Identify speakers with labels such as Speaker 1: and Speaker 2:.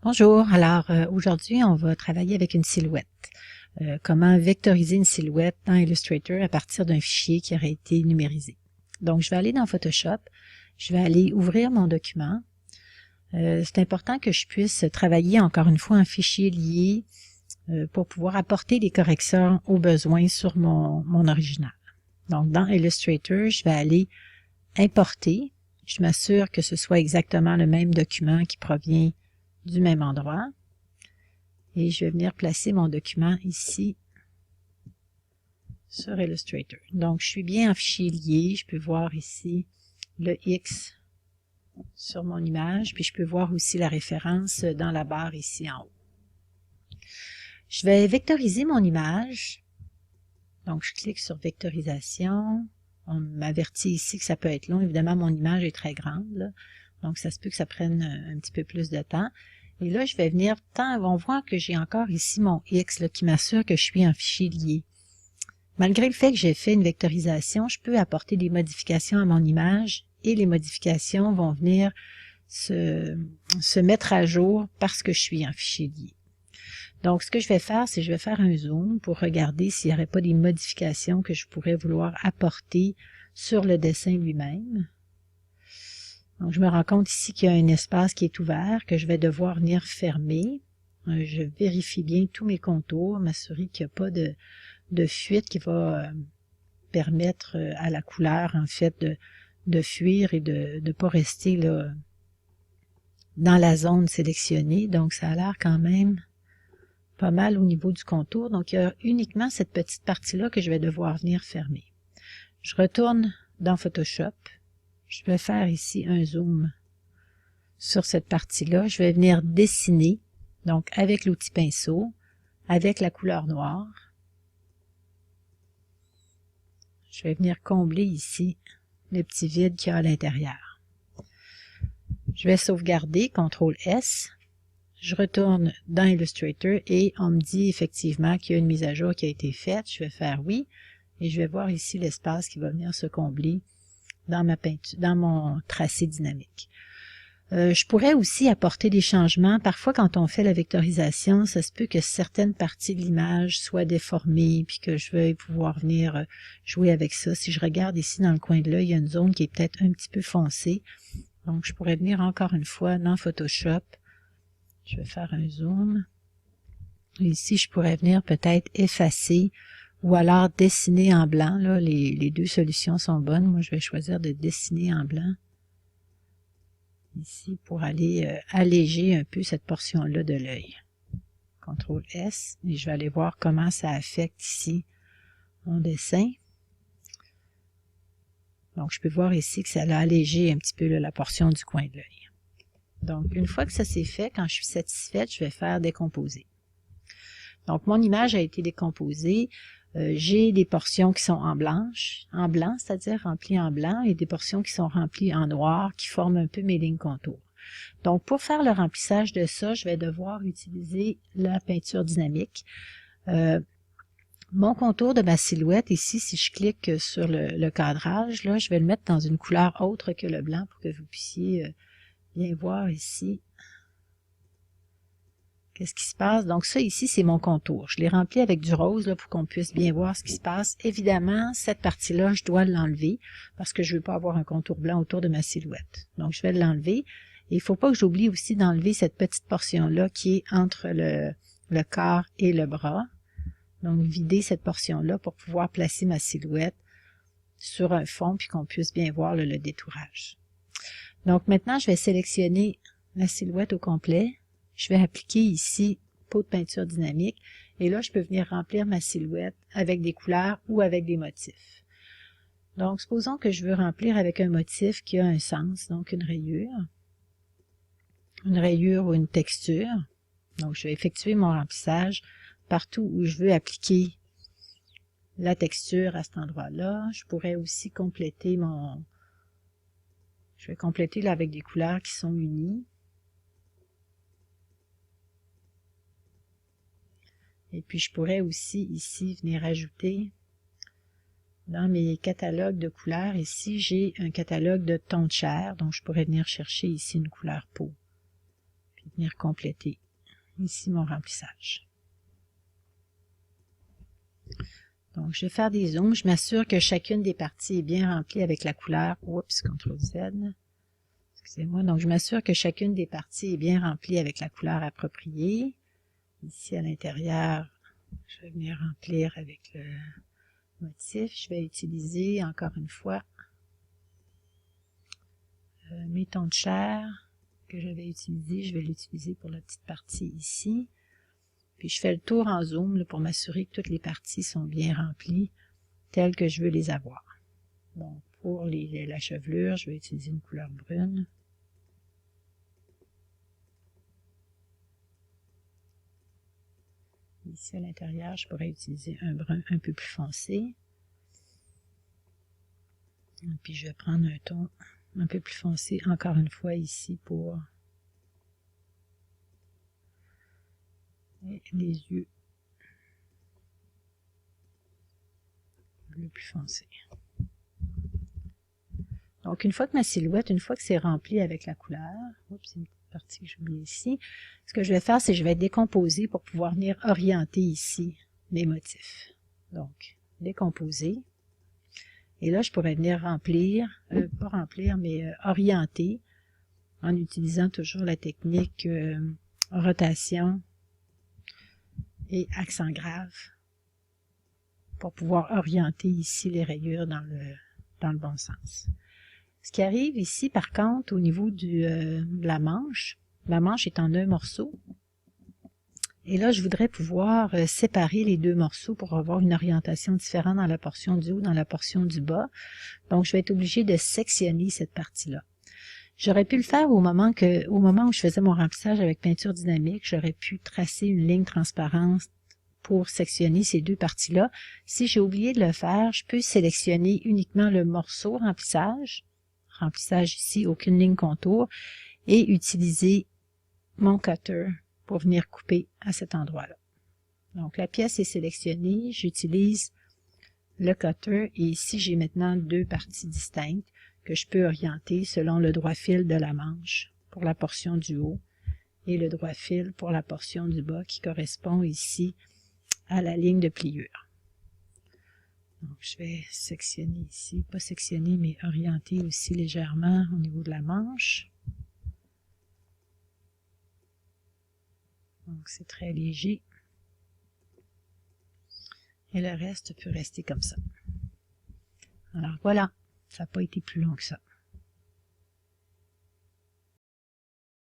Speaker 1: Bonjour, alors aujourd'hui on va travailler avec une silhouette. Comment vectoriser une silhouette dans Illustrator à partir d'un fichier qui aurait été numérisé. Donc je vais aller dans Photoshop, je vais aller ouvrir mon document. C'est important que je puisse travailler encore une fois un fichier lié pour pouvoir apporter des corrections aux besoins sur mon original. Donc dans Illustrator, je vais aller importer. Je m'assure que ce soit exactement le même document qui provient du même endroit. Et je vais venir placer mon document ici sur Illustrator. Donc, je suis bien en fichier lié. Je peux voir ici le X sur mon image. Puis, je peux voir aussi la référence dans la barre ici en haut. Je vais vectoriser mon image. Donc, je clique sur Vectorisation. On m'avertit ici que ça peut être long. Évidemment, mon image est très grande, là. Donc, ça se peut que ça prenne un petit peu plus de temps. Et là, je vais venir, on voit que j'ai encore ici mon X là, qui m'assure que je suis en fichier lié. Malgré le fait que j'ai fait une vectorisation, je peux apporter des modifications à mon image et les modifications vont venir se mettre à jour parce que je suis en fichier lié. Donc, ce que je vais faire, c'est que je vais faire un zoom pour regarder s'il n'y aurait pas des modifications que je pourrais vouloir apporter sur le dessin lui-même. Donc, je me rends compte ici qu'il y a un espace qui est ouvert, que je vais devoir venir fermer. Je vérifie bien tous mes contours, m'assurer qu'il n'y a pas de fuite qui va permettre à la couleur, en fait, de fuir et de ne pas rester là, dans la zone sélectionnée. Donc, ça a l'air quand même pas mal au niveau du contour. Donc, il y a uniquement cette petite partie-là que je vais devoir venir fermer. Je retourne dans Photoshop. Je vais faire ici un zoom sur cette partie-là. Je vais venir dessiner, donc avec l'outil pinceau, avec la couleur noire. Je vais venir combler ici le petit vide qu'il y a à l'intérieur. Je vais sauvegarder, CTRL-S. Je retourne dans Illustrator et on me dit effectivement qu'il y a une mise à jour qui a été faite. Je vais faire oui et je vais voir ici l'espace qui va venir se combler dans ma peinture, dans mon tracé dynamique. Je pourrais aussi apporter des changements. Parfois, quand on fait la vectorisation, ça se peut que certaines parties de l'image soient déformées, puis que je veuille pouvoir venir jouer avec ça. Si je regarde ici dans le coin de l'œil, il y a une zone qui est peut-être un petit peu foncée. Donc, je pourrais venir encore une fois dans Photoshop. Je vais faire un zoom. Ici, je pourrais venir peut-être effacer ou alors dessiner en blanc. Là, les deux solutions sont bonnes. Moi, je vais choisir de dessiner en blanc. Ici, pour aller alléger un peu cette portion-là de l'œil. CTRL-S, et je vais aller voir comment ça affecte ici mon dessin. Donc, je peux voir ici que ça a allégé un petit peu là, la portion du coin de l'œil. Donc, une fois que ça c'est fait, quand je suis satisfaite, je vais faire décomposer. Donc, mon image a été décomposée. J'ai des portions qui sont en blanc, c'est-à-dire remplies en blanc, et des portions qui sont remplies en noir, qui forment un peu mes lignes contours. Donc, pour faire le remplissage de ça, je vais devoir utiliser la peinture dynamique. Mon contour de ma silhouette, ici, si je clique sur le cadrage, là, je vais le mettre dans une couleur autre que le blanc pour que vous puissiez bien voir ici qu'est-ce qui se passe. Donc ça ici, c'est mon contour. Je l'ai rempli avec du rose là, pour qu'on puisse bien voir ce qui se passe. Évidemment, cette partie-là, je dois l'enlever parce que je ne veux pas avoir un contour blanc autour de ma silhouette. Donc je vais l'enlever. Et il ne faut pas que j'oublie aussi d'enlever cette petite portion-là qui est entre le corps et le bras. Donc vider cette portion-là pour pouvoir placer ma silhouette sur un fond puis qu'on puisse bien voir le détourage. Donc maintenant, je vais sélectionner la silhouette au complet. Je vais appliquer ici pot de peinture dynamique et là, je peux venir remplir ma silhouette avec des couleurs ou avec des motifs. Donc, supposons que je veux remplir avec un motif qui a un sens, donc une rayure ou une texture. Donc, je vais effectuer mon remplissage partout où je veux appliquer la texture à cet endroit-là. Je pourrais aussi compléter Je vais compléter là avec des couleurs qui sont unies. Et puis, je pourrais aussi ici venir ajouter dans mes catalogues de couleurs. Ici, j'ai un catalogue de tons de chair, donc je pourrais venir chercher ici une couleur peau. Puis venir compléter ici mon remplissage. Donc, je vais faire des zooms. Je m'assure que chacune des parties est bien remplie avec la couleur. Oups, CTRL-Z. Excusez-moi. Donc, je m'assure que chacune des parties est bien remplie avec la couleur appropriée. Ici, à l'intérieur, je vais venir remplir avec le motif. Je vais utiliser, encore une fois, mes tons de chair que je vais utiliser. Je vais l'utiliser pour la petite partie ici. Puis je fais le tour en zoom là, pour m'assurer que toutes les parties sont bien remplies telles que je veux les avoir. Donc pour la chevelure, je vais utiliser une couleur brune. Ici à l'intérieur, je pourrais utiliser un brun un peu plus foncé. Et puis je vais prendre un ton un peu plus foncé encore une fois ici pour les yeux bleu plus foncé. Donc une fois que ma silhouette, une fois que c'est rempli avec la couleur, oups, c'est une petite partie que j'ai oubliée ici, ce que je vais faire, c'est que je vais décomposer pour pouvoir venir orienter ici mes motifs. Donc, décomposer. Et là, je pourrais venir remplir, pas remplir, mais orienter en utilisant toujours la technique rotation et accent grave pour pouvoir orienter ici les rayures dans le bon sens. Ce qui arrive ici, par contre, au niveau de la manche est en un morceau. Et là, je voudrais pouvoir séparer les deux morceaux pour avoir une orientation différente dans la portion du haut, dans la portion du bas. Donc, je vais être obligée de sectionner cette partie-là. J'aurais pu le faire au moment où je faisais mon remplissage avec peinture dynamique. J'aurais pu tracer une ligne transparente pour sectionner ces deux parties-là. Si j'ai oublié de le faire, je peux sélectionner uniquement le morceau remplissage ici, aucune ligne contour, et utiliser mon cutter pour venir couper à cet endroit-là. Donc la pièce est sélectionnée, j'utilise le cutter et ici j'ai maintenant deux parties distinctes que je peux orienter selon le droit fil de la manche pour la portion du haut et le droit fil pour la portion du bas qui correspond ici à la ligne de pliure. Donc, je vais sectionner ici, pas sectionner, mais orienter aussi légèrement au niveau de la manche. Donc, c'est très léger. Et le reste peut rester comme ça. Alors, voilà, ça n'a pas été plus long que ça.